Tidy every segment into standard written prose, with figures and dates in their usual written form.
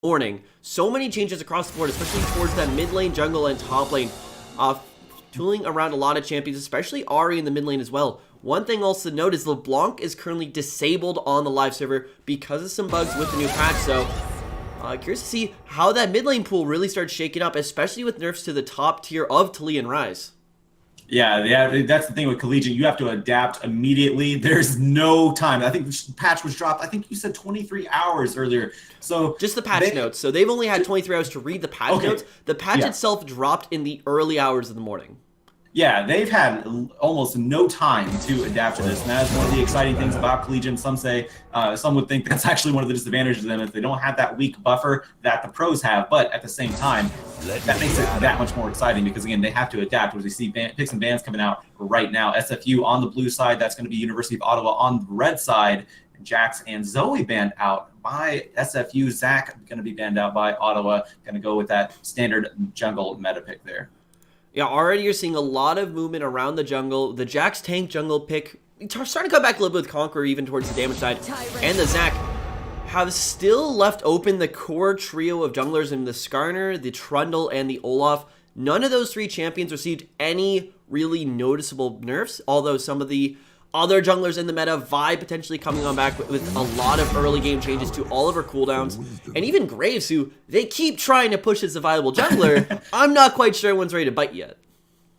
morning. So many changes across the board, especially towards that mid lane, jungle, and top lane. Tooling around a lot of champions, especially Ahri in the mid lane as well. One thing also to note is LeBlanc is currently disabled on the live server because of some bugs with the new patch, so curious to see how that mid lane pool really starts shaking up, especially with nerfs to the top tier of Taliyah and Ryze. Yeah, that's the thing with Collegiate. You have to adapt immediately. There's no time. I think the patch was dropped. I think you said 23 hours earlier. So just the patch notes. So they've only had 23 hours to read the patch notes. The patch itself dropped in the early hours of the morning. Yeah, they've had almost no time to adapt to this, and that's one of the exciting things about Collegiate. Some would think that's actually one of the disadvantages of them if they don't have that weak buffer that the pros have. But at the same time, that makes it that much more exciting because again, they have to adapt. As we see picks and bans coming out right now, SFU on the blue side, that's going to be University of Ottawa on the red side. Jax and Zoe banned out by SFU. Zach going to be banned out by Ottawa. Going to go with that standard jungle meta pick there. Yeah, already you're seeing a lot of movement around the jungle. The Jax tank jungle pick starting to come back a little bit with Conqueror even towards the damage side. And the Zac have still left open the core trio of junglers in the Skarner, the Trundle, and the Olaf. None of those three champions received any really noticeable nerfs, although some of the other junglers in the meta, Vi potentially coming on back with a lot of early game changes to all of her cooldowns. And even Graves, who they keep trying to push as a viable jungler, I'm not quite sure one's ready to bite yet.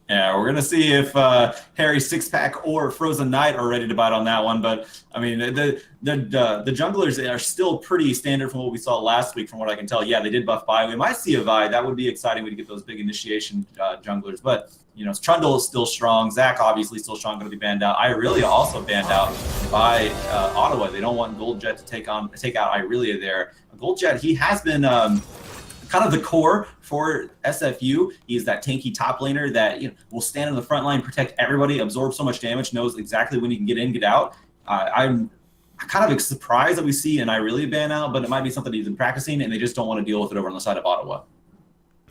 Yeah, we're going to see if Harry Sixpack or Frozen Knight are ready to bite on that one. But, I mean, the junglers are still pretty standard from what we saw last week, from what I can tell. Yeah, they did buff Vi. We might see a Vi. That would be exciting. We'd get those big initiation junglers. But, you know, Trundle is still strong. Zach obviously still strong, going to be banned out. Irelia also banned out by Ottawa. They don't want Goldjet to take out Irelia there. Goldjet, he has been kind of the core for SFU. He's that tanky top laner that will stand in the front line, protect everybody, absorb so much damage, knows exactly when he can get in, get out. I'm kind of surprised that we see an Irelia ban out, but it might be something he's been practicing, and they just don't want to deal with it over on the side of Ottawa.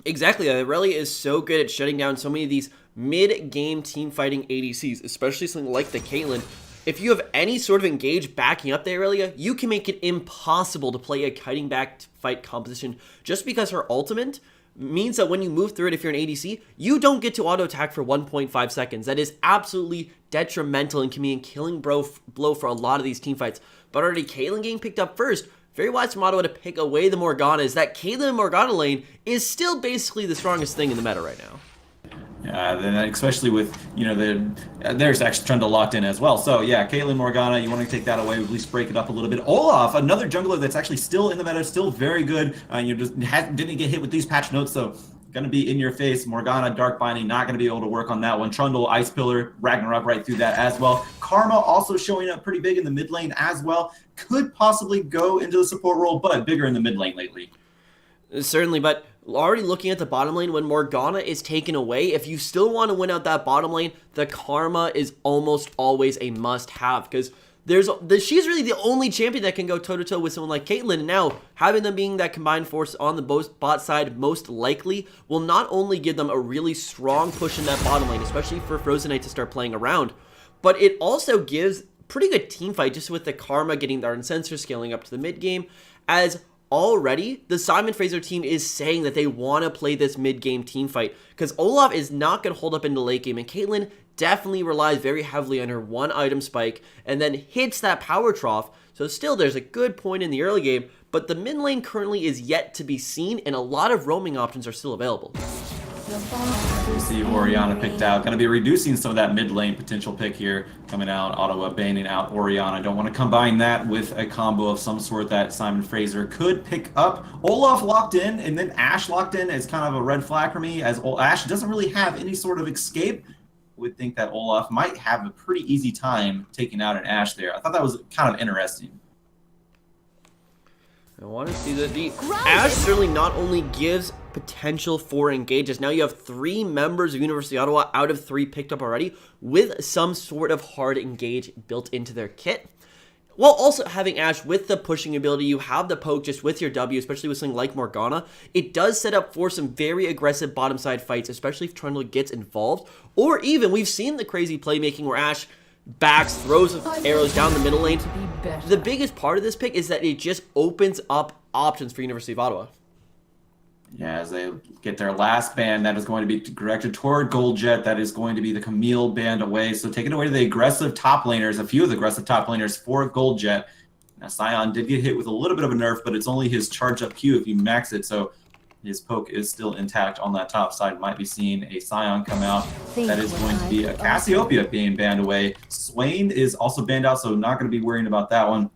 Exactly. Irelia is so good at shutting down so many of these mid-game team fighting ADCs, especially something like the Caitlyn. If you have any sort of engage backing up the Irelia, you can make it impossible to play a kiting back fight composition just because her ultimate means that when you move through it, if you're an ADC, you don't get to auto attack for 1.5 seconds. That is absolutely detrimental and can be a killing blow for a lot of these team fights. But already Caitlyn getting picked up first, very wise from Ottawa to pick away the Morgana, is that Caitlyn Morgana lane is still basically the strongest thing in the meta right now. Yeah, then especially with, there's actually Trundle locked in as well. So yeah, Caitlyn Morgana, you want to take that away, at least break it up a little bit. Olaf, another jungler that's actually still in the meta, still very good. Just didn't get hit with these patch notes, so going to be in your face. Morgana, Dark Binding, not going to be able to work on that one. Trundle, Ice Pillar, Ragnarok right through that as well. Karma also showing up pretty big in the mid lane as well. Could possibly go into the support role, but bigger in the mid lane lately. Certainly, but already looking at the bottom lane, when Morgana is taken away, if you still want to win out that bottom lane, the Karma is almost always a must-have, because she's really the only champion that can go toe-to-toe with someone like Caitlyn, and now having them being that combined force on the bot side most likely will not only give them a really strong push in that bottom lane, especially for Frozen Knight to start playing around, but it also gives pretty good team fight just with the Karma getting their Sensor scaling up to the mid game, as already the Simon Fraser team is saying that they want to play this mid-game team fight because Olaf is not going to hold up in the late game, and Caitlyn definitely relies very heavily on her one item spike and then hits that power trough. So still there's a good point in the early game, but the mid lane currently is yet to be seen, and a lot of roaming options are still available. We see Orianna picked out. Going to be reducing some of that mid lane potential pick here coming out. Ottawa banning out Orianna. Don't want to combine that with a combo of some sort that Simon Fraser could pick up. Olaf locked in, and then Ashe locked in is kind of a red flag for me, as Ashe doesn't really have any sort of escape. Would think that Olaf might have a pretty easy time taking out an Ashe there. I thought that was kind of interesting. I want to see that the Ashe certainly not only gives potential for engages. Now you have 3 members of University of Ottawa out of 3 picked up already with some sort of hard engage built into their kit. While also having Ashe with the pushing ability, you have the poke just with your W, especially with something like Morgana. It does set up for some very aggressive bottom side fights, especially if Trundle gets involved. Or even, we've seen the crazy playmaking where Ashe backs, throws arrows down the middle lane. The biggest part of this pick is that it just opens up options for University of Ottawa. Yeah, as they get their last ban, that is going to be directed toward Gold Jet. That is going to be the Camille band away. So take it away to the aggressive top laners, a few of the aggressive top laners for Gold Jet. Now, Sion did get hit with a little bit of a nerf, but it's only his charge up Q if you max it. So his poke is still intact on that top side. Might be seeing a Sion come out. That is going to be a Cassiopeia being banned away. Swain is also banned out, so not going to be worrying about that one.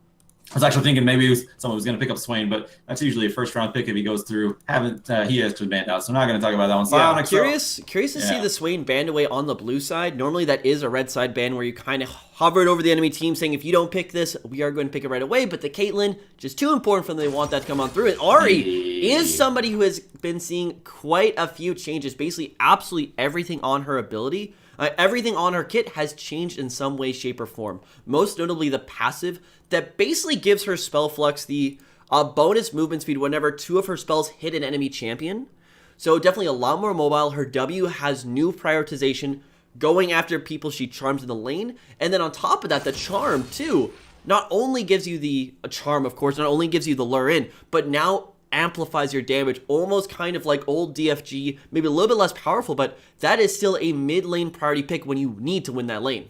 I was actually thinking maybe someone was going to pick up Swain, but that's usually a first-round pick if he goes through. He has to banned out, so I'm not going to talk about that one. Yeah, curious to see the Swain banned away on the blue side. Normally that is a red side ban where you kind of hovered over the enemy team saying, if you don't pick this, we are going to pick it right away. But the Caitlyn, just too important for them. They want that to come on through. And Ahri is somebody who has been seeing quite a few changes. Basically, absolutely everything on her ability. Everything on her kit has changed in some way, shape, or form. Most notably, the passive that basically gives her spell flux the bonus movement speed whenever 2 of her spells hit an enemy champion. So definitely a lot more mobile. Her W has new prioritization, going after people she charms in the lane. And then on top of that, the charm too not only gives you the charm, of course, not only gives you the lure in, but now amplifies your damage, almost kind of like old DFG, maybe a little bit less powerful, but that is still a mid lane priority pick when you need to win that lane.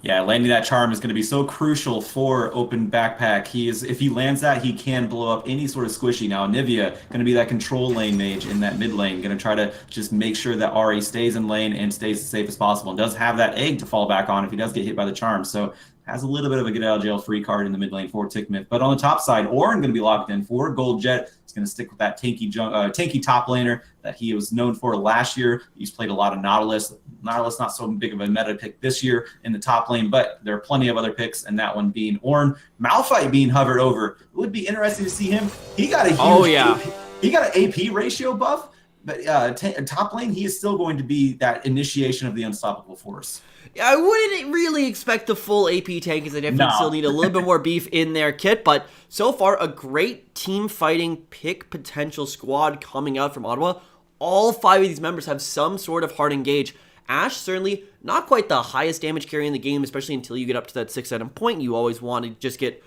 Yeah, landing that charm is going to be so crucial for open backpack. If he lands that, he can blow up any sort of squishy. Now, Nivea going to be that control lane mage in that mid lane, going to try to just make sure that Ahri stays in lane and stays as safe as possible, and does have that egg to fall back on if he does get hit by the charm. So has a little bit of a get out of jail free card in the mid lane for Tickmith. But on the top side, Orin going to be locked in for Gold Jet. He's going to stick with that tanky top laner that he was known for last year. He's played a lot of Nautilus. Nautilus not so big of a meta pick this year in the top lane, but there are plenty of other picks, and that one being Orin. Malphite being hovered over. It would be interesting to see him. He got a huge he got an AP ratio buff, but top lane, he is still going to be that initiation of the unstoppable force. I wouldn't really expect the full AP tank because they definitely still need a little bit more beef in their kit, but so far a great team fighting pick potential squad coming out from Ottawa. All 5 of these members have some sort of hard engage. Ashe certainly not quite the highest damage carry in the game, especially until you get up to that 6-item point. You always want to just get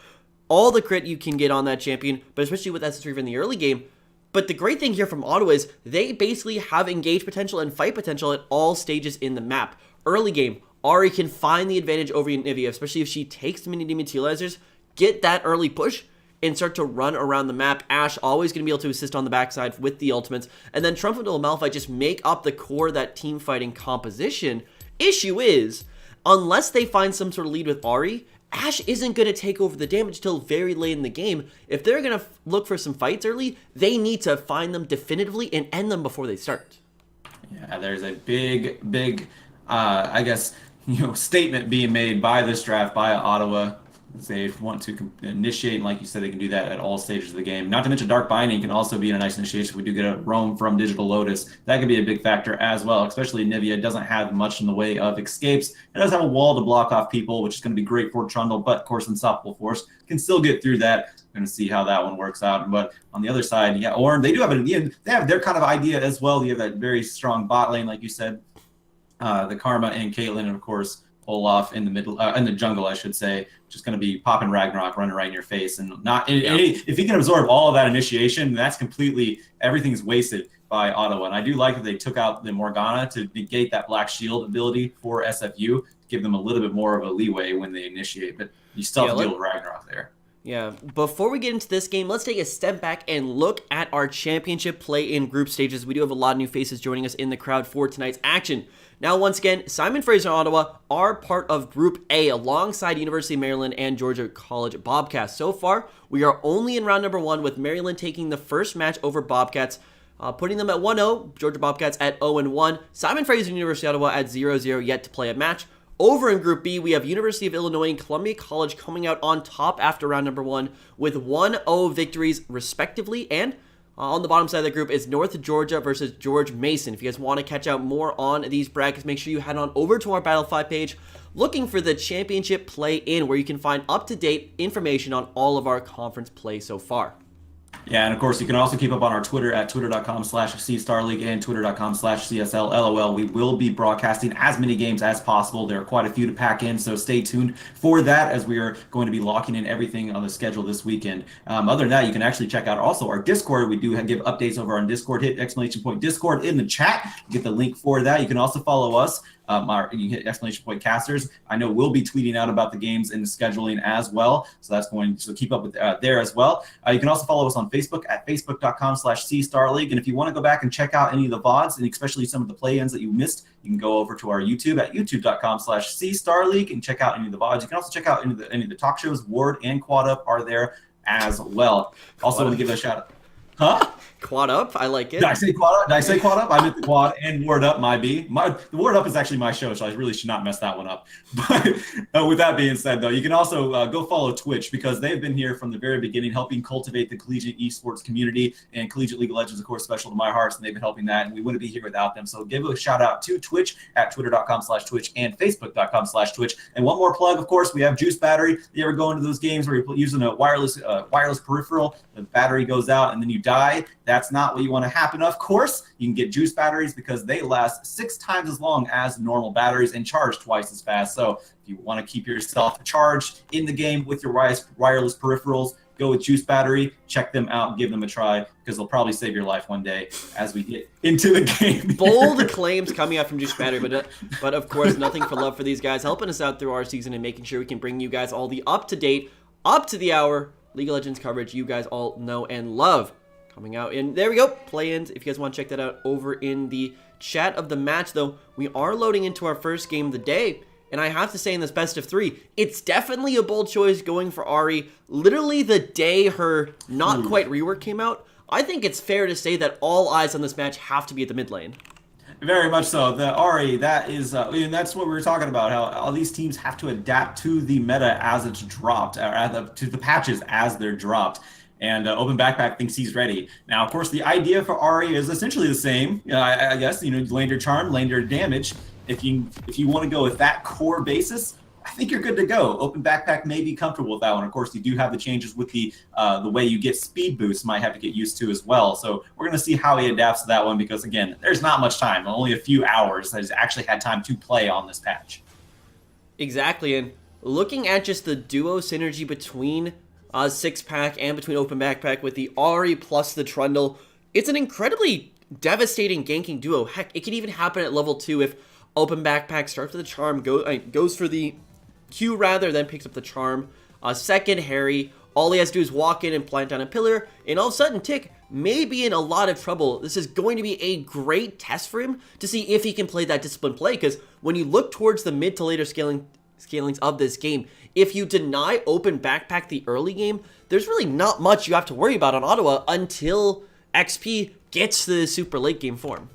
all the crit you can get on that champion, but especially with SS3 in the early game. But the great thing here from Ottawa is they basically have engage potential and fight potential at all stages in the map. Early game, Ahri can find the advantage over Nivea, especially if she takes the mini dematerializers, get that early push, and start to run around the map. Ashe always going to be able to assist on the backside with the ultimates, and then Trump and Malphite just make up the core of that team fighting composition. Issue is, unless they find some sort of lead with Ahri, Ashe isn't going to take over the damage till very late in the game. If they're going to look for some fights early, they need to find them definitively and end them before they start. Yeah, there's a big, I guess, statement being made by this draft by Ottawa. They want to initiate, and like you said, they can do that at all stages of the game. Not to mention Dark Binding can also be a nice initiation if we do get a roam from Digital Lotus. That could be a big factor as well, especially Nivea doesn't have much in the way of escapes. It does have a wall to block off people, which is going to be great for Trundle, but of course Unstoppable Force can still get through that. We're going to see how that one works out. But on the other side, yeah, Orin, they do have they have their kind of idea as well. You have that very strong bot lane, like you said, the Karma and Caitlyn, and of course Olaf in the middle, in the jungle, I should say, just going to be popping Ragnarok, running right in your face, and if he can absorb all of that initiation, that's completely everything's wasted by Ottawa. And I do like that they took out the Morgana to negate that Black Shield ability for SFU, give them a little bit more of a leeway when they initiate, but you still have to deal with Ragnarok there. Yeah, before we get into this game, let's take a step back and look at our championship play-in group stages. We do have a lot of new faces joining us in the crowd for tonight's action. Now, once again, Simon Fraser and Ottawa are part of Group A alongside University of Maryland and Georgia College Bobcats. So far, we are only in round number 1 with Maryland taking the first match over Bobcats, putting them at 1-0, Georgia Bobcats at 0-1, Simon Fraser and University of Ottawa at 0-0, yet to play a match. Over in Group B, we have University of Illinois and Columbia College coming out on top after round number 1 with 1-0 victories respectively, and on the bottom side of the group is North Georgia versus George Mason. If you guys want to catch out more on these brackets, make sure you head on over to our Battle 5 page looking for the championship play-in, where you can find up-to-date information on all of our conference play so far. Yeah, and of course, you can also keep up on our Twitter at twitter.com/CStarLeague and twitter.com/CSLLOL. We will be broadcasting as many games as possible. There are quite a few to pack in, so stay tuned for that as we are going to be locking in everything on the schedule this weekend. Other than that, you can actually check out also our Discord. We do give updates over on Discord. Hit !Discord in the chat. Get the link for that. You can also follow us. You can hit !Casters. I know we'll be tweeting out about the games and the scheduling as well, so that's going to keep up with there as well. You can also follow us on Facebook at facebook.com/CStarLeague, and if you want to go back and check out any of the VODs, and especially some of the play-ins that you missed, you can go over to our YouTube at youtube.com/CStarLeague and check out any of the VODs. You can also check out any of the talk shows. Ward and Quad Up are there as well. Also want to give a shout out. Huh? Quad Up, I like it. Did I say Quad Up? I meant the Quad and Word Up. The Word Up is actually my show, so I really should not mess that one up. But with that being said, though, you can also go follow Twitch because they've been here from the very beginning, helping cultivate the collegiate esports community, and Collegiate League of Legends, of course, special to my heart, and they've been helping that, and we wouldn't be here without them. So give a shout out to Twitch at twitter.com/Twitch and facebook.com/Twitch. And one more plug, of course, we have Juice Battery. You ever go into those games where you're using a wireless peripheral, the battery goes out, and then you die? That's not what you want to happen. Of course, you can get Juice batteries because they last 6 times as long as normal batteries and charge twice as fast. So if you want to keep yourself charged in the game with your wireless peripherals, go with Juice Battery. Check them out. Give them a try because they'll probably save your life one day as we get into the game. Bold claims coming out from Juice Battery, but of course, nothing for love for these guys, helping us out through our season and making sure we can bring you guys all the up-to-date, up-to-the-hour League of Legends coverage you guys all know and love. Coming out, and there we go, play-ins. If you guys want to check that out over in the chat of the match, though, we are loading into our first game of the day, and I have to say in this best of 3, it's definitely a bold choice going for Ahri. Literally the day her not quite rework came out, I think it's fair to say that all eyes on this match have to be at the mid lane. Very much so. The Ahri, that is, and that's what we were talking about, how all these teams have to adapt to the meta as it's dropped, or to the patches as they're dropped. And Open Backpack thinks he's ready. Now, of course, the idea for Ahri is essentially the same. I guess, land your charm, land your damage. If you want to go with that core basis, I think you're good to go. Open Backpack may be comfortable with that one. Of course, you do have the changes with the way you get speed boosts, might have to get used to as well. So we're going to see how he adapts to that one because, again, there's not much time. Only a few hours that he's actually had time to play on this patch. Exactly, and looking at just the duo synergy between Six-Pack and between Open Backpack with the Ahri plus the Trundle, it's an incredibly devastating ganking duo. Heck, it can even happen at level 2 if Open Backpack starts with the charm, goes for the Q rather, then picks up the charm. Second, Harry, all he has to do is walk in and plant down a pillar, and all of a sudden, Tick may be in a lot of trouble. This is going to be a great test for him to see if he can play that disciplined play, because when you look towards the mid to later scalings of this game, if you deny Open Backpack the early game, there's really not much you have to worry about on Ottawa until XP gets to the super late game form.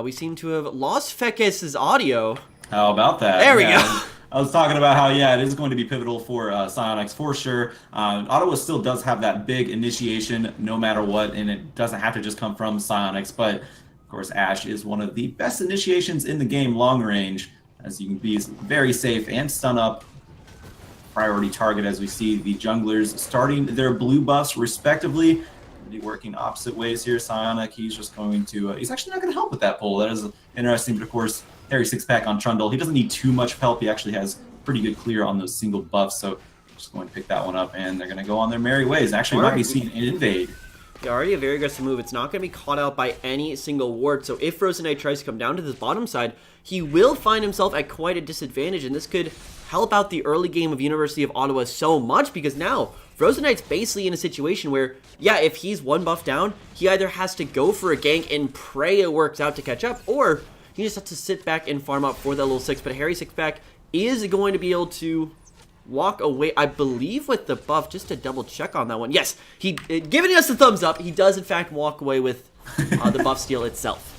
We seem to have lost Fekes' audio. How about that? There we go. I was talking about how, it is going to be pivotal for Psyonix for sure. Ottawa still does have that big initiation no matter what, and it doesn't have to just come from Psyonix. But, of course, Ashe is one of the best initiations in the game long range, as you can be very safe and stun up. Priority target as we see the junglers starting their blue buffs respectively. Working opposite ways here. Psyonix, he's just going to, he's actually not going to help with that pull. That is interesting, but of course, Harry Six-Pack on Trundle. He doesn't need too much help. He actually has pretty good clear on those single buffs, so just going to pick that one up, and they're going to go on their merry ways. Actually, might be seen an invade. Yeah, already a very aggressive move. It's not going to be caught out by any single ward, so if Frozen Knight tries to come down to this bottom side, he will find himself at quite a disadvantage, and this could help out the early game of University of Ottawa so much, because now Frozen Knight's basically in a situation where, if he's one buff down, he either has to go for a gank and pray it works out to catch up, or he just has to sit back and farm up for that little 6. But Harry Six-Pack is going to be able to walk away, I believe, with the buff, just to double check on that one. Yes, he giving us the thumbs up. He does, in fact, walk away with the buff steal itself.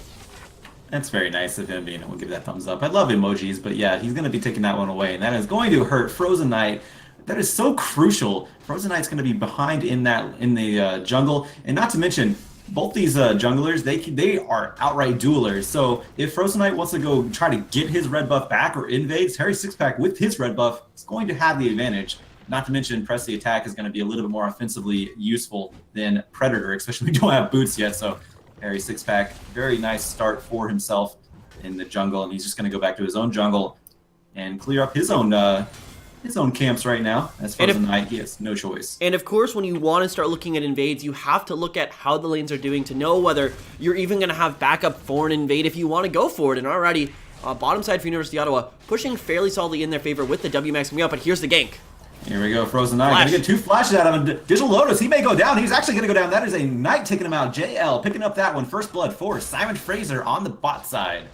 That's very nice of him being able to give that thumbs up. I love emojis, but yeah, he's going to be taking that one away, and that is going to hurt Frozen Knight. That is so crucial. Frozen Knight's going to be behind in the jungle, and not to mention, both these junglers, they are outright duelers. So if Frozen Knight wants to go try to get his red buff back or invades, Harry Sixpack with his red buff is going to have the advantage. Not to mention, Press the Attack is going to be a little bit more offensively useful than Predator, especially we don't have boots yet. So Harry Sixpack, very nice start for himself in the jungle, and he's just going to go back to his own jungle and clear up his own camps right now. As Frozen Knight, he has no choice. And of course, when you want to start looking at invades, you have to look at how the lanes are doing to know whether you're even going to have backup for an invade if you want to go for it. And already, bottom side for University of Ottawa, pushing fairly solidly in their favor with the W max coming out, but here's the gank. Here we go, Frozen Knight. Gonna get 2 flashes out of him. Digital Lotus, he may go down. He's actually gonna go down. That is a Knight taking him out. JL picking up that one. First blood for Simon Fraser on the bot side.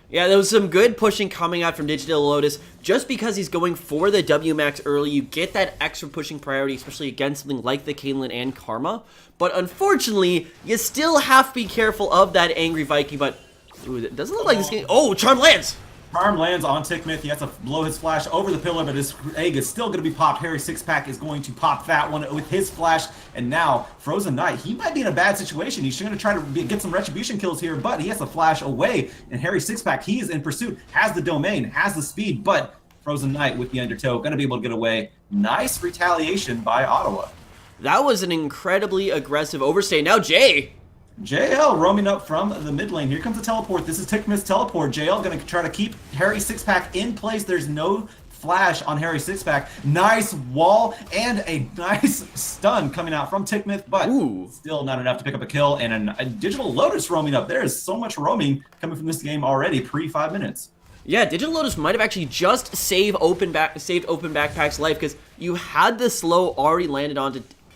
Yeah, there was some good pushing coming out from Digital Lotus. Just because he's going for the W max early, you get that extra pushing priority, especially against something like the Caitlyn and Karma. But unfortunately, you still have to be careful of that Angry Viking. But ooh, it doesn't look like this game. Oh, Charm lands! Charm lands on Tickmith. He has to blow his flash over the pillar, but his egg is still going to be popped. Harry Sixpack is going to pop that one with his flash. And now, Frozen Knight, he might be in a bad situation. He's going to try to get some retribution kills here, but he has to flash away. And Harry Sixpack, he's in pursuit, has the domain, has the speed, but Frozen Knight with the Undertow, going to be able to get away. Nice retaliation by Ottawa. That was an incredibly aggressive overstay. Now, Jay. JL roaming up from the mid lane. Here comes the teleport. This is Tickmith's teleport. JL going to try to keep Harry Sixpack in place. There's no flash on Harry Sixpack. Nice wall and a nice stun coming out from Tickmith, but still not enough to pick up a kill. And a Digital Lotus roaming up. There is so much roaming coming from this game already pre 5 minutes. Yeah, Digital Lotus might have actually just saved Open Backpack's life because you had the slow already landed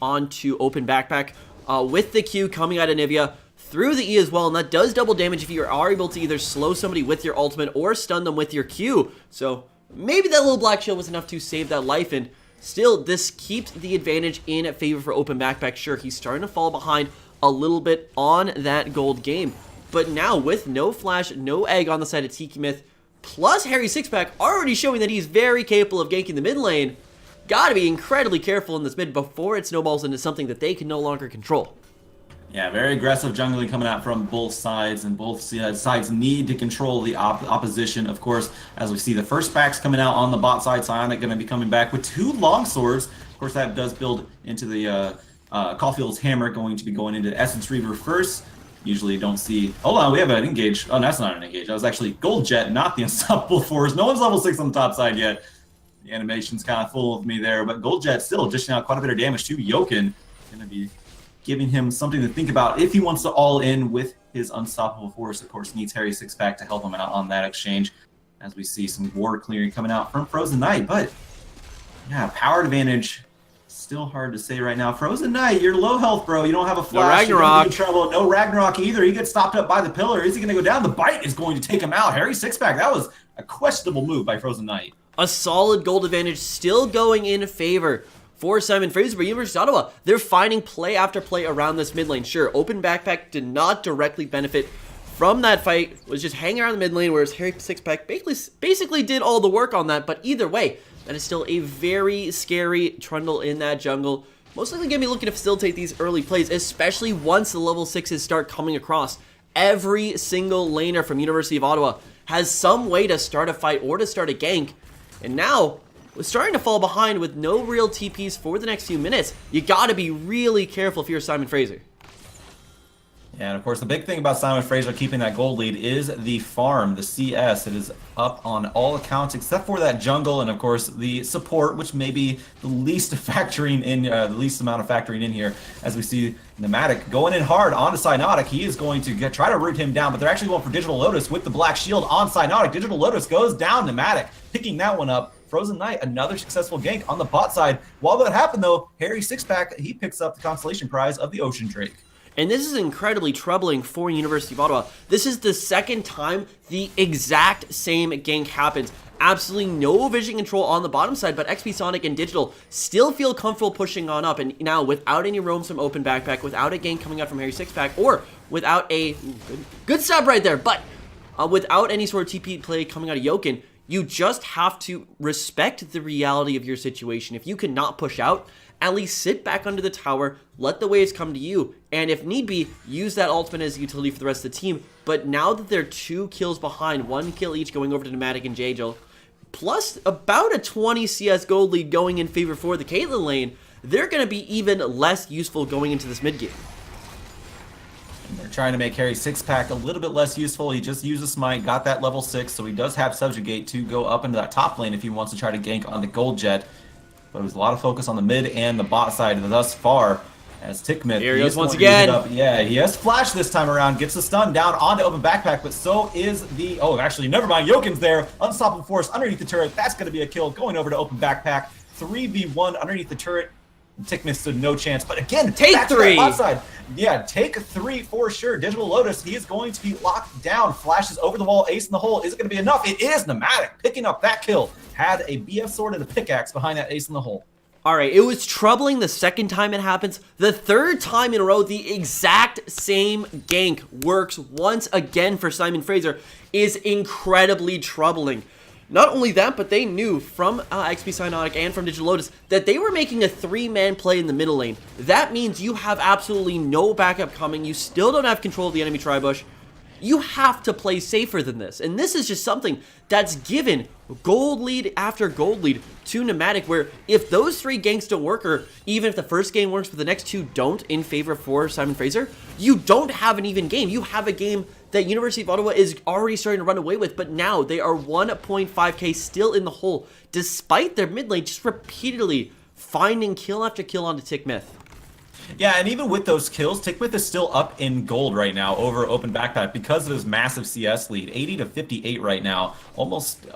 onto Open Backpack. With the Q coming out of Nivea through the E as well, and that does double damage if you are able to either slow somebody with your ultimate or stun them with your Q. So maybe that little black shield was enough to save that life, and still this keeps the advantage in favor for Open Backpack. Sure, he's starting to fall behind a little bit on that gold game, but now with no flash, no egg on the side of Tiki Myth, plus Harry Sixpack already showing that he's very capable of ganking the mid lane, gotta be incredibly careful in this mid before it snowballs into something that they can no longer control. Yeah, very aggressive jungling coming out from both sides, and both sides need to control the opposition. Of course, as we see the first packs coming out on the bot side, Psionic going to be coming back with 2 long swords. Of course, that does build into the Caulfield's Hammer, going to be going into Essence Reaver first. Usually don't see... Hold on, we have an engage. Oh, that's not an engage. That was actually Gold Jet, not the Unstoppable Force. No one's level 6 on the top side yet. The animation's kind of full of me there, but Gold Jet still dishing out quite a bit of damage to Jokin. Going to be giving him something to think about if he wants to all in with his Unstoppable Force. Of course, needs Harry Sixpack to help him out on that exchange, as we see some ward clearing coming out from Frozen Knight. But yeah, power advantage, still hard to say right now. Frozen Knight, you're low health, bro. You don't have a flash. No Ragnarok. You're in trouble. No Ragnarok either. He gets stopped up by the pillar. Is he going to go down? The bite is going to take him out. Harry Sixpack, that was a questionable move by Frozen Knight. A solid gold advantage still going in favor for Simon Fraser, but University of Ottawa, they're finding play after play around this mid lane. Sure, Open Backpack did not directly benefit from that fight, was just hanging around the mid lane, whereas Harry Sixpack basically did all the work on that, but either way, that is still a very scary Trundle in that jungle. Most likely going to be looking to facilitate these early plays, especially once the level 6s start coming across. Every single laner from University of Ottawa has some way to start a fight or to start a gank, and now, we're starting to fall behind with no real TPs for the next few minutes. You gotta be really careful if you're Simon Fraser. And of course, the big thing about Simon Fraser keeping that gold lead is the farm, the CS. It is up on all accounts except for that jungle, and of course the support, which may be the least factoring in, the least amount of factoring in here. As we see Pneumatic going in hard onto Cyanotic, he is going to try to root him down, but they're actually going for Digital Lotus with the black shield on Cyanotic. Digital Lotus goes down. Pneumatic picking that one up. Frozen Knight, another successful gank on the bot side. While that happened though, Harry Sixpack, he picks up the consolation prize of the Ocean Drake. And this is incredibly troubling for University of Ottawa. This is the second time the exact same gank happens. Absolutely no vision control on the bottom side, but XP Sonic and Digital still feel comfortable pushing on up. And now, without any roams from Open Backpack, without a gank coming out from Harry Sixpack, or without a... Good stop right there, but without any sort of TP play coming out of Jokin, You just have to respect the reality of your situation. If you cannot push out, at least sit back under the tower, let the waves come to you, and if need be, use that ultimate as utility for the rest of the team. But now that they're 2 kills behind, 1 kill each going over to Pneumatic and JJL, plus about a 20 CS gold lead going in favor for the Caitlyn lane, they're going to be even less useful going into this mid game. They're trying to make Harry Sixpack a little bit less useful. He just used a smite, got that level 6, so he does have Subjugate to go up into that top lane if he wants to try to gank on the gold jet. But it was a lot of focus on the mid and the bot side thus far. As Tickmith, here he goes once again. Yeah, he has flash this time around, gets the stun down onto open backpack, but so is the, oh, actually, never mind, Jokin's there. Unstoppable force underneath the turret. That's going to be a kill going over to open backpack. 3v1 underneath the turret. Tickmith stood no chance, but again, take 3. Bot side. Yeah, take 3 for sure. Digital Lotus, he is going to be locked down. Flashes over the wall, ace in the hole. Is it going to be enough? It is. Pneumatic picking up that kill. Had a BF sword and a pickaxe behind that ace in the hole. All right, it was troubling the second time it happens. The third time in a row, the exact same gank works once again for Simon Fraser is incredibly troubling. Not only that, but they knew from XP Cyanotic and from Digital Lotus that they were making a 3-man play in the middle lane. That means you have absolutely no backup coming. You still don't have control of the enemy Tribush. You have to play safer than this. And this is just something that's given gold lead after gold lead to Pneumatic, where if those 3 ganks don't work, or even if the first game works but the next 2 don't in favor for Simon Fraser, you don't have an even game. You have a game that University of Ottawa is already starting to run away with, but now they are 1.5k still in the hole, despite their mid lane just repeatedly finding kill after kill onto Tickmith. Yeah, and even with those kills, Tickmith is still up in gold right now over open backpack because of his massive CS lead, 80 to 58 right now, almost,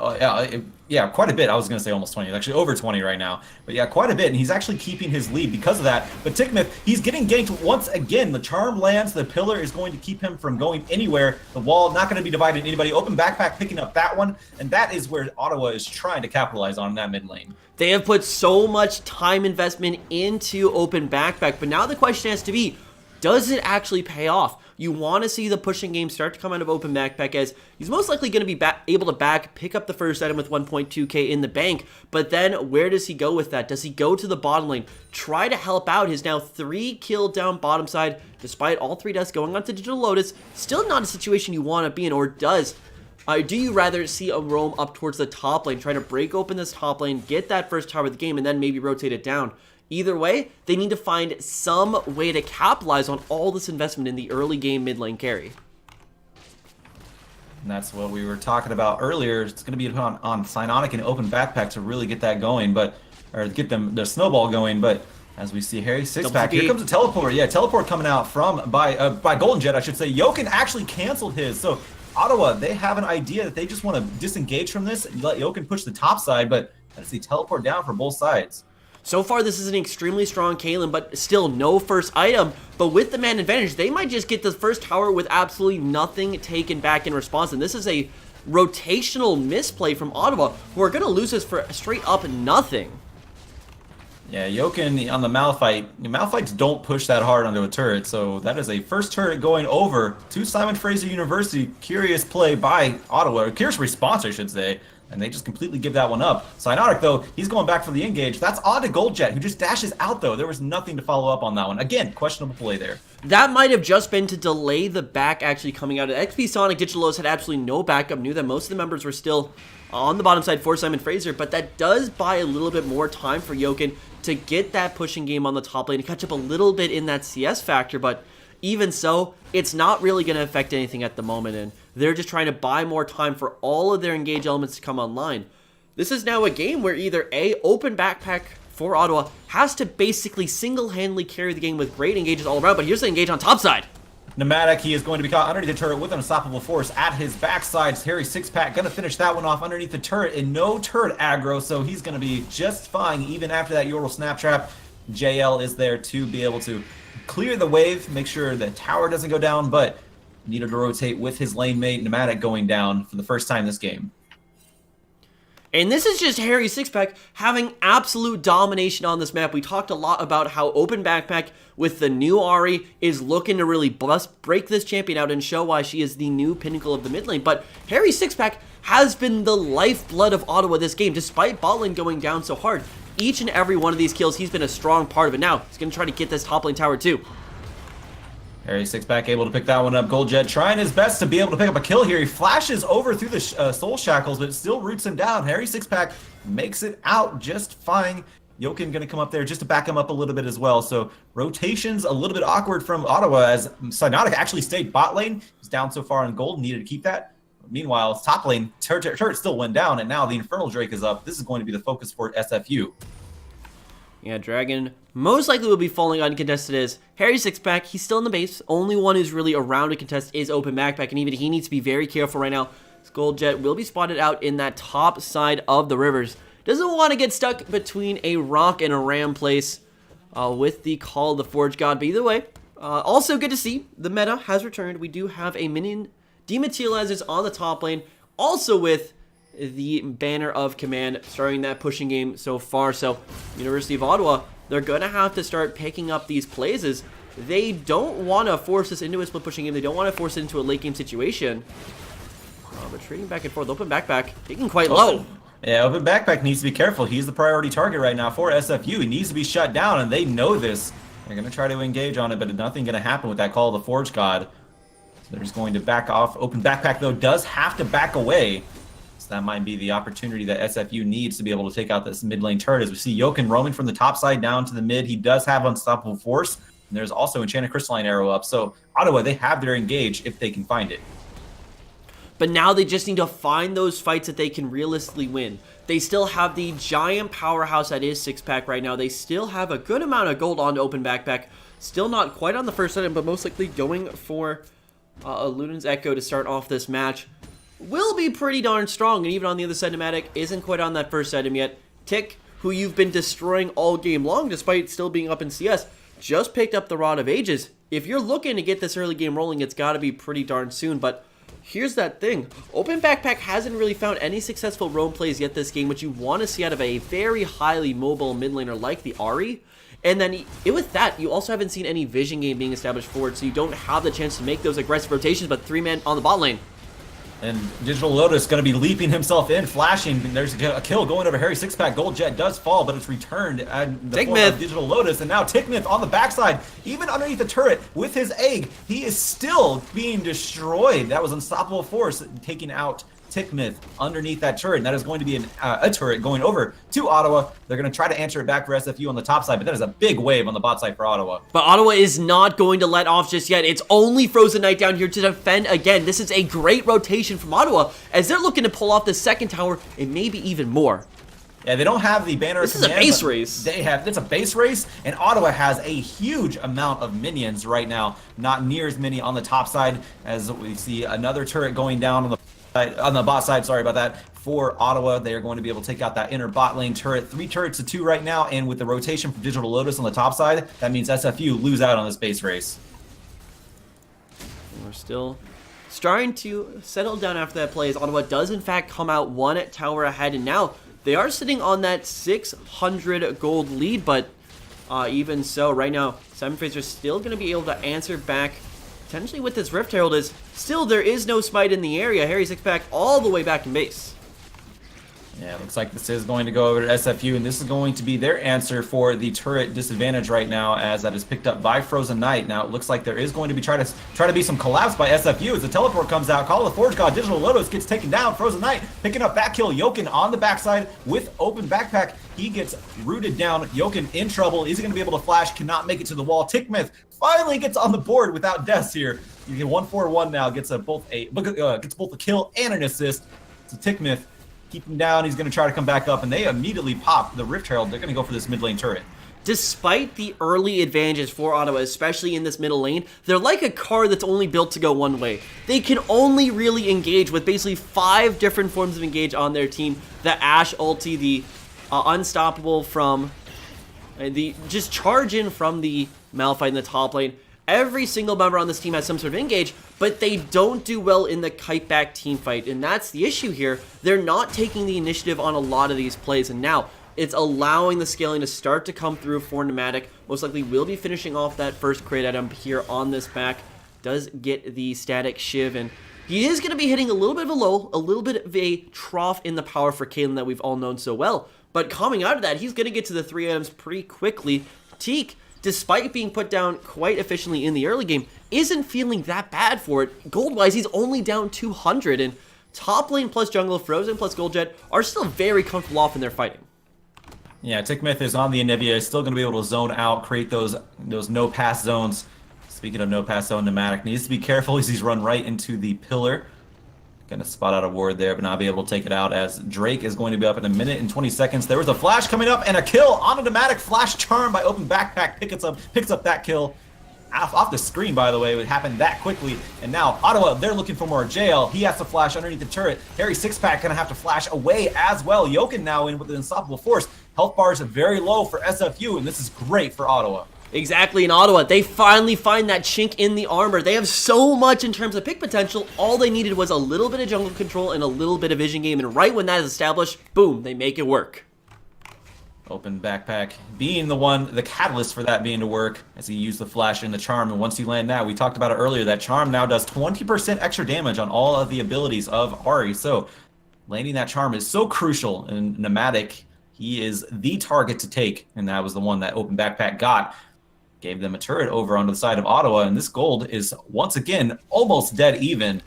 yeah, quite a bit. I was going to say almost 20, it's actually over 20 right now, but yeah, quite a bit, and he's actually keeping his lead because of that. But Tickmith, he's getting ganked once again. The charm lands, the pillar is going to keep him from going anywhere. The wall not going to be divided anybody. Open backpack picking up that one, and that is where Ottawa is trying to capitalize on in that mid lane. They have put so much time investment into open backpack, but now the question has to be, does it actually pay off? You want to see the pushing game start to come out of open backpack, as he's most likely going to be able to pick up the first item with 1.2k in the bank, but then where does he go with that? Does he go to the bottom lane, try to help out his now 3 kill down bottom side, despite all 3 deaths going on to Digital Lotus? Still not a situation you want to be in, or do you rather see a roam up towards the top lane, try to break open this top lane, get that first tower of the game, and then maybe rotate it down? Either way, they need to find some way to capitalize on all this investment in the early game mid lane carry. And that's what we were talking about earlier. It's going to be on Cyanotic and open backpack to really get that going, or get the snowball going. But as we see Harry Sixpack, here comes a teleport. Yeah, teleport coming out by Golden Jet, I should say. Jokin actually canceled his. So Ottawa, they have an idea that they just want to disengage from this and let Jokin push the top side, but that's the teleport down for both sides. So far, this is an extremely strong Caitlyn, but still no first item. But with the man advantage, they might just get the first tower with absolutely nothing taken back in response. And this is a rotational misplay from Ottawa, who are going to lose this for straight up nothing. Yeah, Jokin on the Malphite. Malphites don't push that hard onto a turret, so that is a first turret going over to Simon Fraser University. Curious play by Ottawa, or curious response, I should say. And they just completely give that one up. Cyanotic, though, he's going back for the engage. That's on to Goldjet, who just dashes out, though. There was nothing to follow up on that one. Again, questionable play there. That might have just been to delay the back actually coming out. XP Sonic Digital Lotus had absolutely no backup, knew that most of the members were still on the bottom side for Simon Fraser, but that does buy a little bit more time for Jokin to get that pushing game on the top lane, to catch up a little bit in that CS factor, but even so, it's not really going to affect anything at the moment, and they're just trying to buy more time for all of their engage elements to come online. This is now a game where either A, open backpack for Ottawa has to basically single-handedly carry the game with great engages all around, but here's the engage on top side. Pneumatic, he is going to be caught underneath the turret with an unstoppable force at his backside. Harry Sixpack going to finish that one off underneath the turret in no turret aggro, so he's going to be just fine even after that Yorl snap trap. JL is there to be able to clear the wave, make sure the tower doesn't go down, but needed to rotate with his lane mate Pneumatic going down for the first time this game. And this is just Harry Sixpack having absolute domination on this map. We talked a lot about how open backpack with the new Ahri is looking to really break this champion out and show why she is the new pinnacle of the mid lane. But Harry Sixpack has been the lifeblood of Ottawa this game, despite bot lane going down so hard. Each and every one of these kills, he's been a strong part of it. Now, he's going to try to get this top lane tower too. Harry Sixpack able to pick that one up. Goldjet trying his best to be able to pick up a kill here. He flashes over through the soul shackles, but it still roots him down. Harry Sixpack makes it out just fine. Jokin going to come up there just to back him up a little bit as well. So rotations a little bit awkward from Ottawa as Psynotic actually stayed bot lane. He's down so far on gold, needed to keep that. Meanwhile, top lane, turret still went down, and now the Infernal Drake is up. This is going to be the focus for SFU. Yeah, Dragon most likely will be falling uncontested as Harry Sixpack. He's still in the base. Only one who's really around to contest is Open Backpack, and even he needs to be very careful right now. Goldjet will be spotted out in that top side of the rivers. Doesn't want to get stuck between a rock and a ram place with the Call of the Forge God. But either way, also good to see the meta has returned. We do have a minion dematerializers on the top lane, also with the Banner of Command starting that pushing game so far. So University of Ottawa, they're going to have to start picking up these plays as they don't want to force this into a split pushing game. They don't want to force it into a late game situation. But trading back and forth. Open Backpack taking quite low. Yeah, Open Backpack needs to be careful. He's the priority target right now for SFU. He needs to be shut down, and they know this. They're going to try to engage on it, but nothing going to happen with that Call of the Forge God. So they're just going to back off. Open Backpack, though, does have to back away. So that might be the opportunity that SFU needs to be able to take out this mid lane turret. As we see Jokin roaming from the top side down to the mid. He does have Unstoppable Force. And there's also Enchanted Crystalline Arrow up. So Ottawa, they have their engage if they can find it. But now they just need to find those fights that they can realistically win. They still have the giant powerhouse that is Sixpack right now. They still have a good amount of gold on Open Backpack. Still not quite on the first item, but most likely going for a Luden's Echo to start off this match. Will be pretty darn strong, and even on the other side, Nomadic isn't quite on that first item yet. Tick, who you've been destroying all game long despite still being up in CS, just picked up the Rod of Ages. If you're looking to get this early game rolling, it's got to be pretty darn soon, but here's that thing. Open Backpack hasn't really found any successful roam plays yet this game, which you want to see out of a very highly mobile mid laner like the Ahri. And then with that, you also haven't seen any vision game being established forward, so you don't have the chance to make those aggressive rotations, but 3-man on the bot lane. And Digital Lotus going to be leaping himself in, flashing. There's a kill going over Harry Sixpack. Goldjet does fall, but it's returned at the form of Digital Lotus. And now Tickmith on the backside, even underneath the turret with his egg, he is still being destroyed. That was Unstoppable Force taking out Tickmith underneath that turret. And that is going to be a turret going over to Ottawa. They're going to try to answer it back for SFU on the top side, but that is a big wave on the bot side for Ottawa. But Ottawa is not going to let off just yet. It's only Frozen Knight down here to defend again. This is a great rotation from Ottawa as they're looking to pull off the second tower and maybe even more. Yeah, they don't have the Banner of Command. This is a base race. It's a base race, and Ottawa has a huge amount of minions right now. Not near as many on the top side as we see another turret going down on the bot side, sorry about that, for Ottawa. They are going to be able to take out that inner bot lane turret. 3 turrets to 2 right now, and with the rotation from Digital Lotus on the top side, that means SFU lose out on this base race. We're still starting to settle down after that play as Ottawa does in fact come out 1 tower ahead, and now they are sitting on that 600 gold lead, but even so, right now, Fraser is still going to be able to answer back potentially with this Rift Herald is still there is no smite in the area. Harry Sixpack all the way back in base. Yeah, it looks like this is going to go over to SFU, and this is going to be their answer for the turret disadvantage right now, as that is picked up by Frozen Knight. Now it looks like there is going to be try to be some collapse by SFU as the teleport comes out. Call of the Forge God, Digital Lotus gets taken down. Frozen Knight picking up back kill. Jokin on the backside with Open Backpack. He gets rooted down. Jokin in trouble. Is he going to be able to flash? Cannot make it to the wall. Tickmith finally gets on the board without deaths here. You get 1-4-1 now. Gets both a kill and an assist. So Tickmith keep him down. He's going to try to come back up, and they immediately pop the Rift Herald. They're going to go for this mid lane turret. Despite the early advantages for Ottawa, especially in this middle lane, they're like a car that's only built to go one way. They can only really engage with basically 5 different forms of engage on their team. The Ashe ulti, the Unstoppable from the just charge in from the Malphite in the top lane. Every single member on this team has some sort of engage, but they don't do well in the kite back team fight, and that's the issue here. They're not taking the initiative on a lot of these plays, and now it's allowing the scaling to start to come through for Nomadic. Most likely will be finishing off that first crate item here on this back. Does get the static shiv, and He is going to be hitting a little bit of a low, a little bit of a trough in the power for Caitlyn that we've all known so well. But coming out of that, he's going to get to the 3 items pretty quickly. Teak, despite being put down quite efficiently in the early game, isn't feeling that bad for it. Gold-wise, he's only down 200, and top lane plus jungle, Frozen plus Goldjet are still very comfortable off in their fighting. Yeah, Tickmith is on the Anivia, is still going to be able to zone out, create those no-pass zones. Speaking of no-pass zone, Pneumatic needs to be careful as he's run right into the pillar. Gonna spot out a ward there, but not be able to take it out as Drake is going to be up in a minute and 20 seconds. There was a flash coming up and a kill on a Pneumatic. Flash charm by Open Backpack picks up that kill. Off the screen, by the way, it happened that quickly. And now Ottawa, they're looking for more. JL, he has to flash underneath the turret. Harry Sixpack gonna have to flash away as well. Jokin now in with an unstoppable force. Health bars are very low for SFU, and this is great for Ottawa. Exactly, in Ottawa, they finally find that chink in the armor. They have so much in terms of pick potential. All they needed was a little bit of jungle control and a little bit of vision game, and right when that is established, boom, they make it work. Open Backpack being the catalyst for that being to work as he used the flash and the charm. And once you land that, we talked about it earlier, that charm now does 20% extra damage on all of the abilities of Ahri. So landing that charm is so crucial, and Pneumatic, he is the target to take, and that was the one that Open Backpack got. Gave them a turret over onto the side of Ottawa, and this gold is once again almost dead even,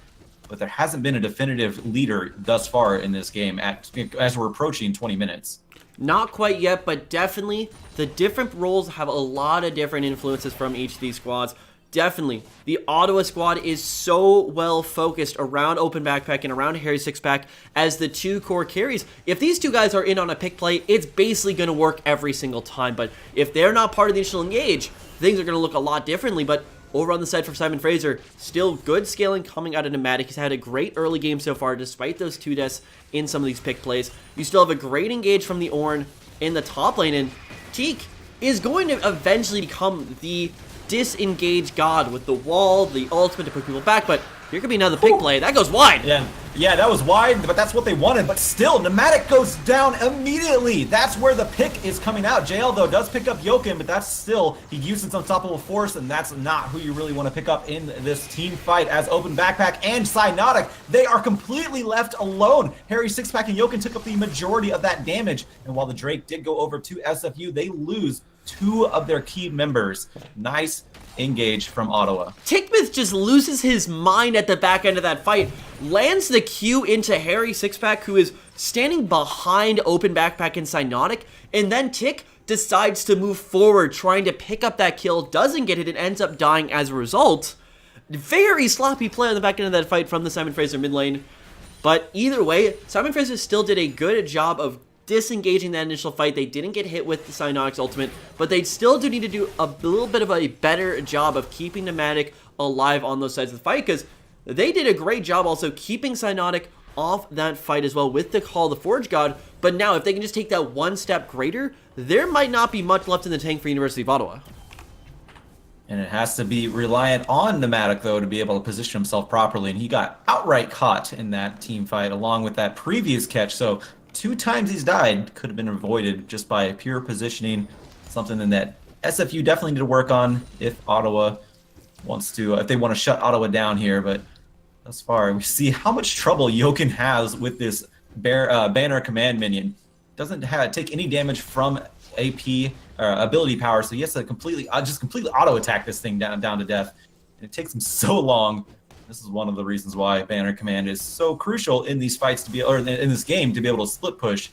but there hasn't been a definitive leader thus far in this game as we're approaching 20 minutes. Not quite yet, but definitely the different roles have a lot of different influences from each of these squads. Definitely, the Ottawa squad is so well focused around Open Backpack and around Harry Sixpack as the two core carries. If these two guys are in on a pick play, it's basically going to work every single time. But if they're not part of the initial engage, things are going to look a lot differently. But over on the side for Simon Fraser, still good scaling coming out of Pneumatic. He's had a great early game so far, despite those 2 deaths in some of these pick plays. You still have a great engage from the Ornn in the top lane, and Teak is going to eventually become the disengage god with the wall, the ultimate to put people back, but here could be another pick play. That goes wide. Yeah, that was wide, but that's what they wanted. But still, Pneumatic goes down immediately. That's where the pick is coming out. JL, though, does pick up Jokin, but that's still, he uses unstoppable force, and that's not who you really want to pick up in this team fight, as Open Backpack and Cynotic, they are completely left alone. Harry Sixpack and Jokin took up the majority of that damage, and while the Drake did go over to SFU, they lose 2 of their key members. Nice engage from Ottawa. Tickmith just loses his mind at the back end of that fight, lands the Q into Harry Sixpack, who is standing behind Open Backpack and Cynotic, and then Tick decides to move forward, trying to pick up that kill, doesn't get it, and ends up dying as a result. Very sloppy play on the back end of that fight from the Simon Fraser mid lane, but either way, Simon Fraser still did a good job of disengaging that initial fight. They didn't get hit with the Cynotic's ultimate, but they still do need to do a little bit of a better job of keeping Pneumatic alive on those sides of the fight, because they did a great job also keeping Cynotic off that fight as well with the Call of the Forge God. But now if they can just take that one step greater, there might not be much left in the tank for University of Ottawa. And it has to be reliant on Pneumatic, though, to be able to position himself properly, and he got outright caught in that team fight along with that previous catch. So 2 times he's died could have been avoided just by pure positioning, something that SFU definitely need to work on if Ottawa wants to, if they want to shut Ottawa down here. But thus far, we see how much trouble Jokin has with this banner command minion. Doesn't take any damage from AP ability power, so he has to completely auto attack this thing down to death. And it takes him so long. This is one of the reasons why banner command is so crucial in these fights to be, or in this game, to be able to split push.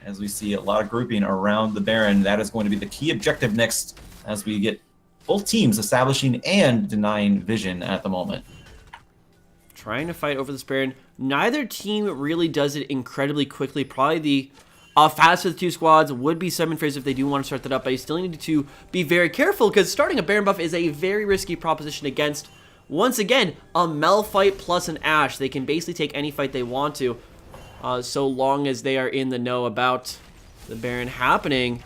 As we see a lot of grouping around the Baron, that is going to be the key objective next, as we get both teams establishing and denying vision at the moment. Trying to fight over this Baron. Neither team really does it incredibly quickly. Probably the fastest of the 2 squads would be Simon Fraser if they do want to start that up, but you still need to be very careful, because starting a Baron buff is a very risky proposition against, once again, a Mel fight plus an Ashe. They can basically take any fight they want to, so long as they are in the know about the Baron happening.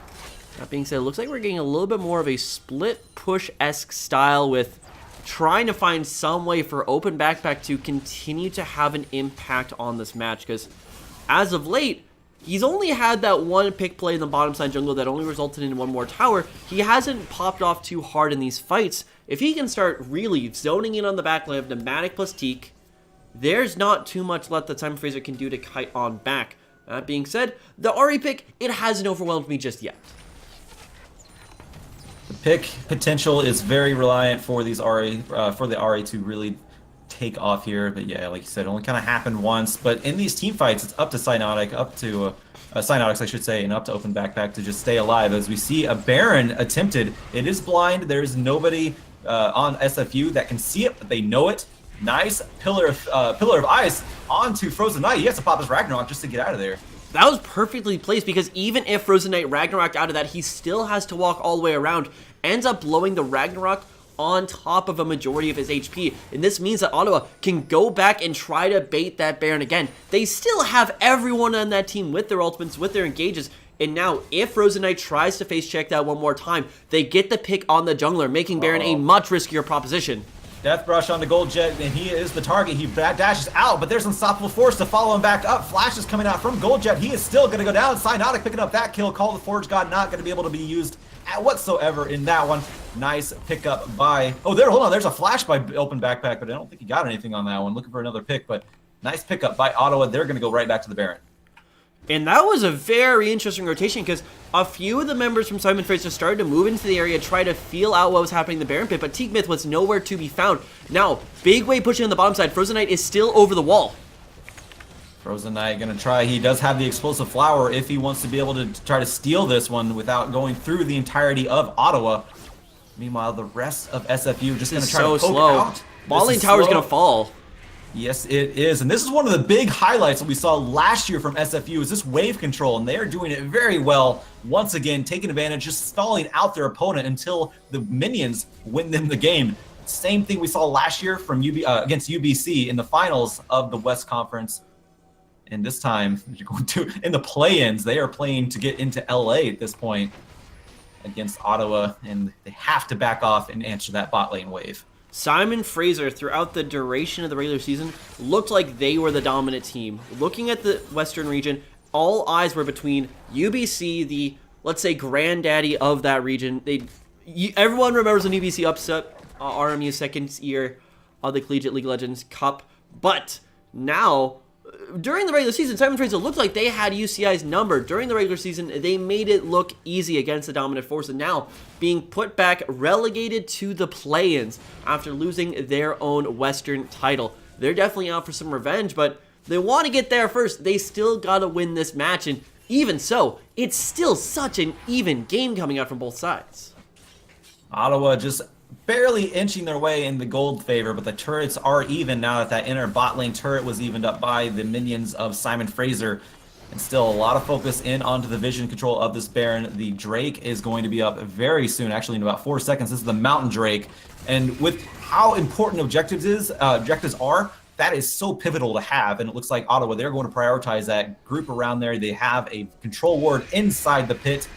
That being said, it looks like we're getting a little bit more of a split push-esque style with trying to find some way for Open Backpack to continue to have an impact on this match, because as of late, he's only had that one pick play in the bottom side jungle that only resulted in 1 more tower. He hasn't popped off too hard in these fights. If he can start really zoning in on the backline of Pneumatic plus Teak, there's not too much left that Simon Fraser can do to kite on back. That being said, the Ahri pick, it hasn't overwhelmed me just yet. The pick potential is very reliant for these for the Ahri to really take off here. But yeah, like you said, it only kind of happened once. But in these team fights, it's up to Cynotics, I should say, and up to Open Backpack to just stay alive. As we see a Baron attempted, it is blind. There's nobody on SFU that can see it, but they know it. Nice pillar of ice onto Frozen Knight. He has to pop his Ragnarok just to get out of there. That was perfectly placed because even if Frozen Knight Ragnarok out of that, he still has to walk all the way around. Ends up blowing the Ragnarok on top of a majority of his HP. And this means that Ottawa can go back and try to bait that Baron again. They still have everyone on that team with their ultimates, with their engages. And now, if Frozen Knight tries to face check that one more time, they get the pick on the jungler, making Baron a much riskier proposition. Death Brush onto Gold Jet, and he is the target. He dashes out, but there's Unstoppable Force to follow him back up. Flash is coming out from Gold Jet. He is still going to go down. Cynotic picking up that kill. Call the Forge God not going to be able to be used whatsoever in that one. Nice pickup by... Oh, hold on. There's a flash by Open Backpack, but I don't think he got anything on that one. Looking for another pick, but nice pickup by Ottawa. They're going to go right back to the Baron. And that was a very interesting rotation because a few of the members from Simon Fraser started to move into the area, try to feel out what was happening in the Baron pit, but Teak Myth was nowhere to be found. Now, big wave pushing on the bottom side. Frozen Knight is still over the wall. Frozen Knight going to try. He does have the explosive flower if he wants to be able to try to steal this one without going through the entirety of Ottawa. Meanwhile, the rest of SFU just going to try to poke out. Bot lane tower's going to fall. Yes, it is. And this is one of the big highlights that we saw last year from SFU is this wave control, and they are doing it very well. Once again, taking advantage, just stalling out their opponent until the minions win them the game. Same thing we saw last year from against UBC in the finals of the West Conference. And this time, you're going to in the play-ins, they are playing to get into LA at this point against Ottawa, and they have to back off and answer that bot lane wave. Simon Fraser, throughout the duration of the regular season, looked like they were the dominant team. Looking at the Western region, all eyes were between UBC, the, let's say, granddaddy of that region. Everyone remembers when UBC upset RMU's second year of the Collegiate League of Legends Cup. But now, during the regular season, Simon Fraser looked like they had UCI's number. During the regular season, they made it look easy against the dominant force, and now being put back, relegated to the play-ins after losing their own Western title. They're definitely out for some revenge, but they want to get there first. They still got to win this match, and even so, it's still such an even game coming out from both sides. Ottawa just barely inching their way in the gold favor, but the turrets are even now that inner bot lane turret was evened up by the minions of Simon Fraser. And still a lot of focus in onto the vision control of this Baron. The Drake is going to be up very soon, actually in about 4 seconds. This is the Mountain Drake. And with how important objectives are, that is so pivotal to have. And it looks like Ottawa, they're going to prioritize that group around there. They have a control ward inside the pit.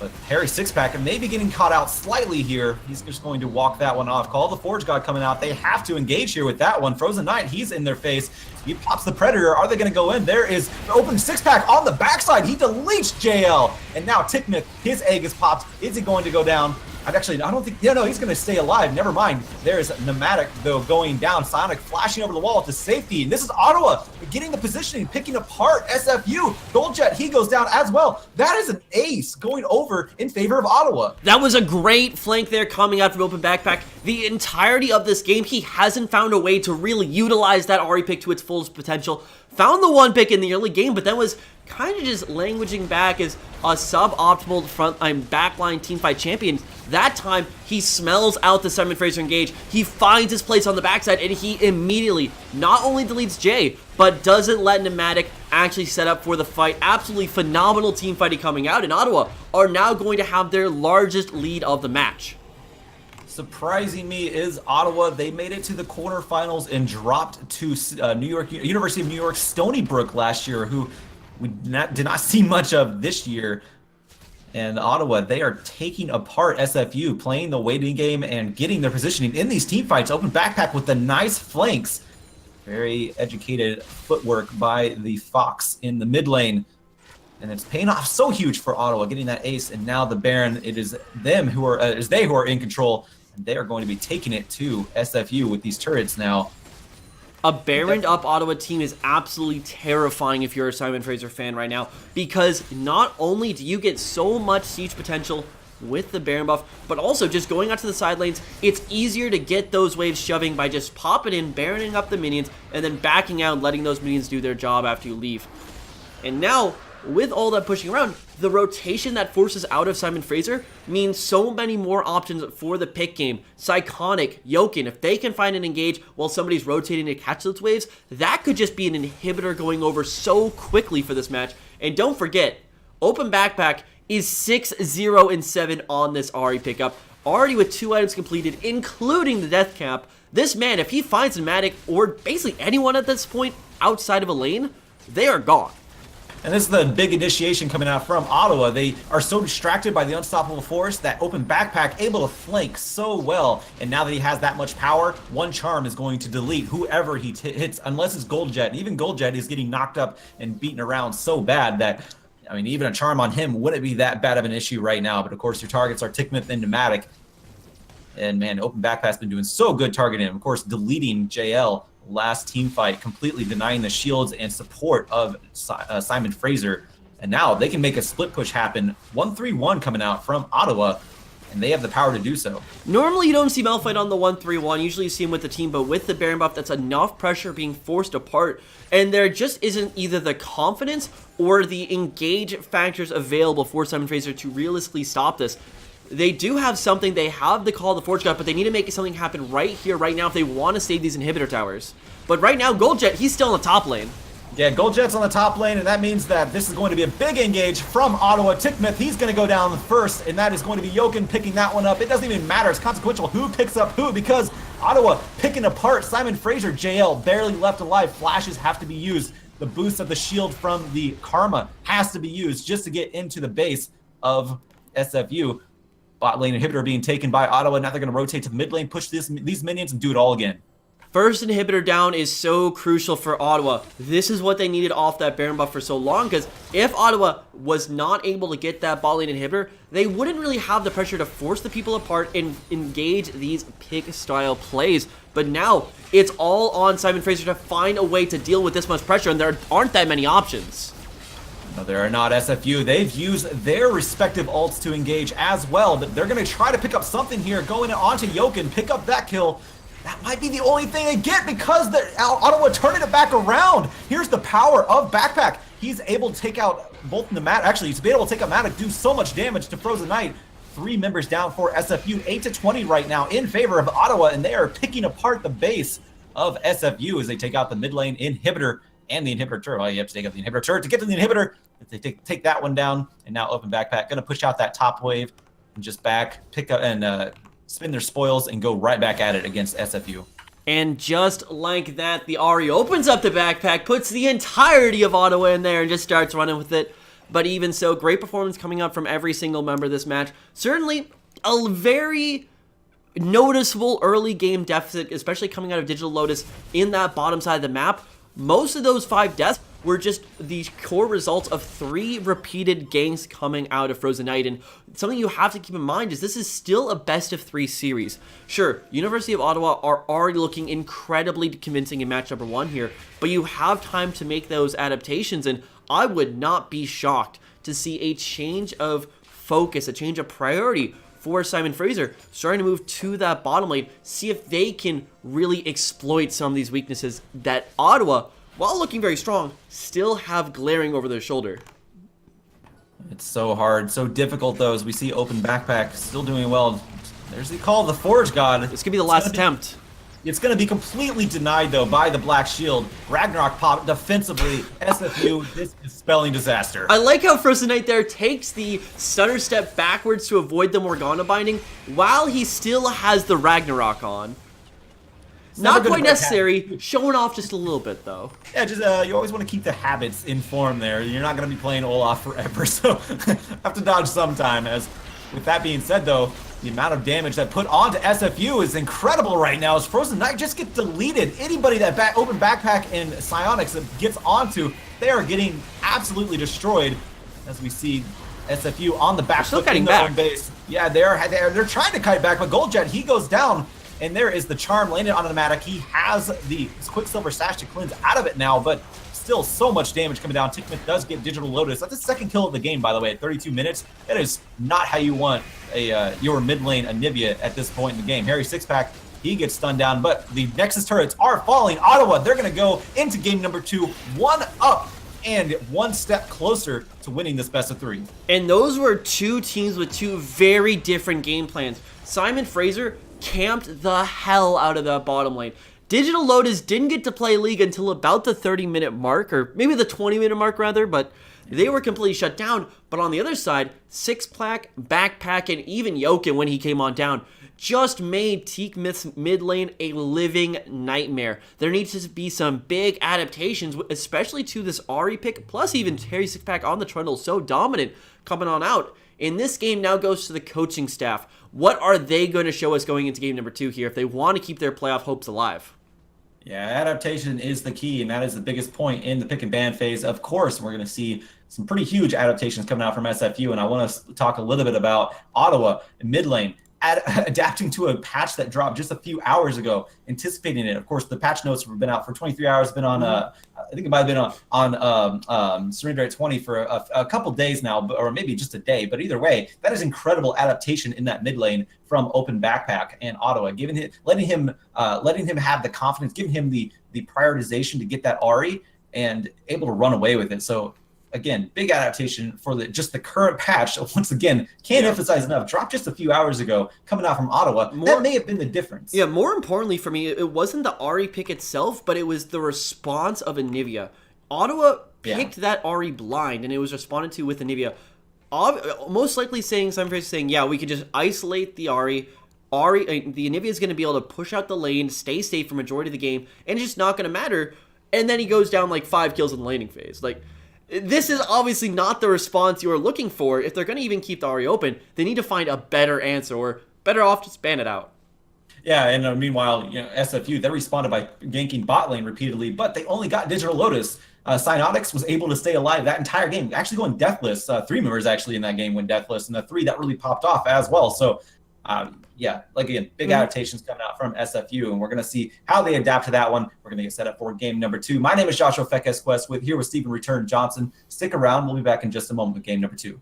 But Harry Sixpack may be getting caught out slightly here. He's just going to walk that one off. Call the Forge God coming out. They have to engage here with that one. Frozen Knight, he's in their face. He pops the Predator. Are they going to go in? There is the open Sixpack on the backside. He deletes JL. And now Tickmith, his egg is popped. Is he going to go down? I don't think, no, he's going to stay alive. Never mind. There's Pneumatic, though, going down. Sonic flashing over the wall to safety. And this is Ottawa getting the positioning, picking apart SFU. Gold Jet, he goes down as well. That is an ace going over in favor of Ottawa. That was a great flank there coming out from Open Backpack. The entirety of this game, he hasn't found a way to really utilize that Ahri pick to its fullest potential. Found the one pick in the early game, but then was kind of just languaging back as a suboptimal backline teamfight champion. That time, he smells out the Simon Fraser engage. He finds his place on the backside, and he immediately not only deletes Jay, but doesn't let Pneumatic actually set up for the fight. Absolutely phenomenal team fighting coming out, and Ottawa are now going to have their largest lead of the match. Surprising me is Ottawa. They made it to the quarterfinals and dropped to University of New York Stony Brook last year, who we did not see much of this year. And Ottawa, they are taking apart SFU, playing the waiting game and getting their positioning in these team fights. Open Backpack with the nice flanks. Very educated footwork by the Fox in the mid lane. And it's paying off so huge for Ottawa, getting that ace. And now the Baron, it is them who are, in control. And they are going to be taking it to SFU with these turrets now. A Baroned up Ottawa team is absolutely terrifying if you're a Simon Fraser fan right now, because not only do you get so much siege potential with the Baron buff, but also just going out to the side lanes, it's easier to get those waves shoving by just popping in, Baroning up the minions, and then backing out and letting those minions do their job after you leave. And now, with all that pushing around, the rotation that forces out of Simon Fraser means so many more options for the pick game. Psychonic, Yoken, if they can find an engage while somebody's rotating to catch those waves, that could just be an inhibitor going over so quickly for this match. And don't forget, Open Backpack is 6-0-7 on this Ahri pickup, already with 2 items completed, including the death cap. This man, if he finds a Matic, or basically anyone at this point outside of a lane, they are gone. And this is the big initiation coming out from Ottawa. They are so distracted by the unstoppable force that Open Backpack able to flank so well. And now that he has that much power, one charm is going to delete whoever he hits, unless it's Gold Jet. And even Gold Jet is getting knocked up and beaten around so bad that, I mean, even a charm on him wouldn't be that bad of an issue right now. But of course, your targets are Tickmith and Pneumatic. And man, Open Backpack's been doing so good targeting him. Of course, deleting JL last team fight, completely denying the shields and support of Simon Fraser. And now they can make a split push happen. 1-3-1 coming out from Ottawa, and they have the power to do so. Normally you don't see Malphite on the 1-3-1, usually you see him with the team, but with the Baron buff, that's enough pressure being forced apart, and there just isn't either the confidence or the engage factors available for Simon Fraser to realistically stop this. They do have something, they have the Call of the Forge God, but they need to make something happen right here, right now, if they want to save these inhibitor towers. But right now, Gold Jet, he's still in the top lane. Yeah, Gold Jet's on the top lane, and that means that this is going to be a big engage from Ottawa. Tickmith, he's going to go down first, and that is going to be Yoken picking that one up. It doesn't even matter. It's consequential who picks up who, because Ottawa picking apart Simon Fraser. JL barely left alive. Flashes have to be used. The boost of the shield from the Karma has to be used just to get into the base of SFU. Bot lane inhibitor being taken by Ottawa. Now they're going to rotate to the mid lane, push these minions, and do it all again. First inhibitor down is so crucial for Ottawa. This is what they needed off that Baron buff for so long, because if Ottawa was not able to get that bot lane inhibitor, they wouldn't really have the pressure to force the people apart and engage these pick-style plays. But now, it's all on Simon Fraser to find a way to deal with this much pressure, and there aren't that many options. No, there are not. SFU. They've used their respective ults to engage as well. They're going to try to pick up something here, going onto Yoken, pick up that kill. That might be the only thing they get, because Ottawa turning it back around. Here's the power of Backpack. He's able to take out both Pneumatic. Actually, he's been able to take out Pneumatic, do so much damage to Frozen Knight. 3 members down for SFU, 8-20 right now in favor of Ottawa, and they are picking apart the base of SFU as they take out the mid lane inhibitor and the inhibitor turret. Well, you have to take out the inhibitor turret to get to the inhibitor. If they take that one down, and now Open Backpack going to push out that top wave and just pick up and spin their spoils and go right back at it against SFU. And just like that, the Ahri opens up the backpack, puts the entirety of Ottawa in there, and just starts running with it. But even so, great performance coming out from every single member of this match. Certainly a very noticeable early game deficit, especially coming out of Digital Lotus in that bottom side of the map. Most of those 5 deaths were just the core results of 3 repeated ganks coming out of Frozen Knight. And something you have to keep in mind is this is still a best of 3 series. Sure, University of Ottawa are already looking incredibly convincing in match number 1 here, but you have time to make those adaptations, and I would not be shocked to see a change of focus, a change of priority for Simon Fraser, starting to move to that bottom lane, see if they can really exploit some of these weaknesses that Ottawa, while looking very strong, still have glaring over their shoulder. It's so hard, so difficult though, as we see Open Backpack still doing well. There's the Call of the Forge God. This could be the last attempt. It's going to be completely denied though by the Black Shield. Ragnarok pop defensively. SFU, this is spelling disaster. I like how Frozen Knight there takes the stunner step backwards to avoid the Morgana binding while he still has the Ragnarok on. Not quite necessary, showing off just a little bit though. Yeah, just you always want to keep the habits in form there. You're not going to be playing Olaf forever, so have to dodge sometime. As with that being said though, the amount of damage that put onto SFU is incredible right now as Frozen Knight just gets deleted. Anybody that Open Backpack and Psionics gets onto, they are getting absolutely destroyed. As we see SFU on the back foot in their own base. Yeah, they're trying to kite back, but Gold Jet, he goes down. And there is the charm landed on the Matic. He has the Quicksilver Sash to cleanse out of it now, but still so much damage coming down. Tickmith does get Digital Lotus. That's the second kill of the game, by the way, at 32 minutes. That is not how you want your mid lane Anivia at this point in the game. Harry Sixpack, he gets stunned down, but the Nexus turrets are falling. Ottawa, they're going to go into game number 2, 1 up and 1 step closer to winning this best of 3. And those were two teams with two very different game plans. Simon Fraser camped the hell out of that bottom lane. Digital Lotus didn't get to play League until about the 30-minute mark, or maybe the 20-minute mark rather, but they were completely shut down. But on the other side, Sixpack, Backpack, and even Jokin, when he came on down, just made Tickmith's mid lane a living nightmare. There needs to be some big adaptations, especially to this Ahri pick, plus even Harry Sixpack on the Trundle, so dominant coming on out. And this game now goes to the coaching staff. What are they going to show us going into game number 2 here if they want to keep their playoff hopes alive? Yeah, adaptation is the key, and that is the biggest point in the pick and ban phase. Of course, we're going to see some pretty huge adaptations coming out from SFU, and I want to talk a little bit about Ottawa mid lane. Adapting to a patch that dropped just a few hours ago, anticipating it. Of course, the patch notes have been out for 23 hours, been on, I think it might have been on Surrender at 20 for a couple days now, or maybe just a day. But either way, that is incredible adaptation in that mid lane from Open Backpack and Ottawa, letting him have the confidence, giving him the prioritization to get that Ahri and able to run away with it. So again, big adaptation for just the current patch. Once again, can't emphasize enough. Dropped just a few hours ago, coming out from Ottawa. That may have been the difference. Yeah, more importantly for me, it wasn't the Ahri pick itself, but it was the response of Anivia. Ottawa picked that Ahri blind, and it was responded to with Anivia. Most likely saying, yeah, we could just isolate the Ahri. The Anivia is going to be able to push out the lane, stay safe for majority of the game, and it's just not going to matter. And then he goes down like 5 kills in the laning phase. Like, this is obviously not the response you are looking for. If they're going to even keep the Ahri open, they need to find a better answer, or better off just ban it out. Yeah, and meanwhile, SFU, they responded by ganking bot lane repeatedly, but they only got Digital Lotus. Cynotics was able to stay alive that entire game, actually going deathless. 3 members actually in that game went deathless, and the 3 that really popped off as well. So, yeah, like again, big adaptations coming out from SFU, and we're going to see how they adapt to that one. We're going to get set up for game number 2. My name is Joshua Fekes Quest here with Stephen Return Johnson. Stick around. We'll be back in just a moment with game number 2.